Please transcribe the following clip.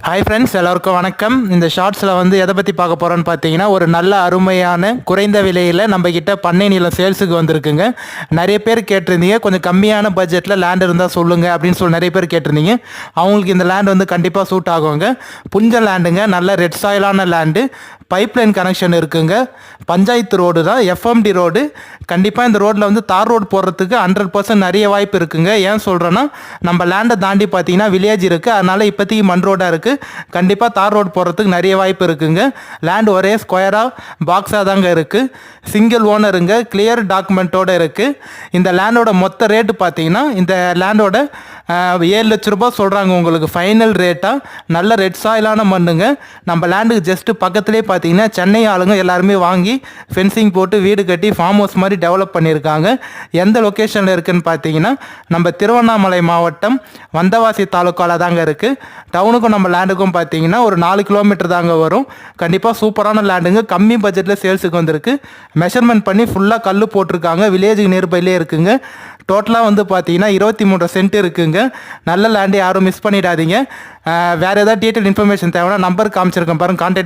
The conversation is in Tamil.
ஹாய் ஃப்ரெண்ட்ஸ், எல்லோருக்கும் வணக்கம். இந்த ஷார்ட்ஸில் வந்து எதை பற்றி பார்க்க போகிறோன்னு பார்த்தீங்கன்னா, ஒரு நல்ல அருமையான குறைந்த விலையில் நம்மக்கிட்ட பண்ணை நிலம் சேல்ஸுக்கு வந்திருக்குங்க. நிறைய பேர் கேட்டிருந்தீங்க, கொஞ்சம் கம்மியான பட்ஜெட்டில் லேண்ட் இருந்தால் சொல்லுங்கள் அப்படின்னு சொல்லி நிறைய பேர் கேட்டிருந்தீங்க. அவங்களுக்கு இந்த லேண்ட் வந்து கண்டிப்பாக சூட் ஆகுங்க. புஞ்ச லேண்டுங்க, நல்ல ரெட் சாயிலான லேண்டு, பைப்லைன் கனெக்ஷன் இருக்குங்க. பஞ்சாயத்து ரோடு தான், எஃப்எம்டி ரோடு. கண்டிப்பாக இந்த ரோட்டில் வந்து தார் ரோடு போடுறதுக்கு 100% நிறைய வாய்ப்பு இருக்குங்க. ஏன் சொல்கிறேன்னா, நம்ம லேண்டை தாண்டி பார்த்தீங்கன்னா வில்லேஜ் இருக்குது, அதனால் இப்போதைக்கு மண் ரோடாக இருக்குது. கண்டிப்பாக தார் ரோடு போடுறதுக்கு நிறைய வாய்ப்பு இருக்குங்க. லேண்ட் ஒரே ஸ்கொயராக பாக்ஸாக தாங்க இருக்குது. சிங்கிள் ஓனருங்க, கிளியர் டாக்குமெண்ட்டோடு இருக்குது. இந்த லேண்டோட மொத்த ரேட்டு பார்த்தீங்கன்னா, இந்த லேண்டோட 7 லட்ச ரூபா சொல்கிறாங்க உங்களுக்கு ஃபைனல் ரேட்டாக. நல்ல ரெட் சாயிலான மண்ணுங்க. நம்ம லேண்டுக்கு ஜஸ்ட்டு பக்கத்துலேயே பார்த்தீங்கன்னா சென்னை ஆளுங்க எல்லாருமே வாங்கி ஃபென்சிங் போட்டு வீடு கட்டி ஃபார்ம் ஹவுஸ் மாதிரி டெவலப் பண்ணியிருக்காங்க. எந்த லொக்கேஷனில் இருக்குதுன்னு பார்த்தீங்கன்னா, நம்ம திருவண்ணாமலை மாவட்டம் வந்தவாசி தாலுக்காவில் தாங்க இருக்குது. டவுனுக்கும் நம்ம லேண்டுக்கும் பார்த்தீங்கன்னா ஒரு 4 கிலோமீட்டர் தாங்க வரும். கண்டிப்பாக சூப்பரான லேண்டுங்க, கம்மி பட்ஜெட்டில் சேல்ஸுக்கு வந்திருக்கு. மெஷர்மெண்ட் பண்ணி ஃபுல்லாக கல் போட்டிருக்காங்க. வில்லேஜுக்கு நியர்பைலே இருக்குங்க. டோட்டலாக வந்து பார்த்தீங்கன்னா 23 சென்ட் இருக்குங்க. நல்ல லேண்டு, யாரும் மிஸ் பண்ணிடாதீங்க. வேறு ஏதாவது டீட்டெயில் இன்ஃபர்மேஷன் தேவைன்னா நம்பர் காமிச்சிருக்கேன் பாருங்கள், கான்டாக்ட்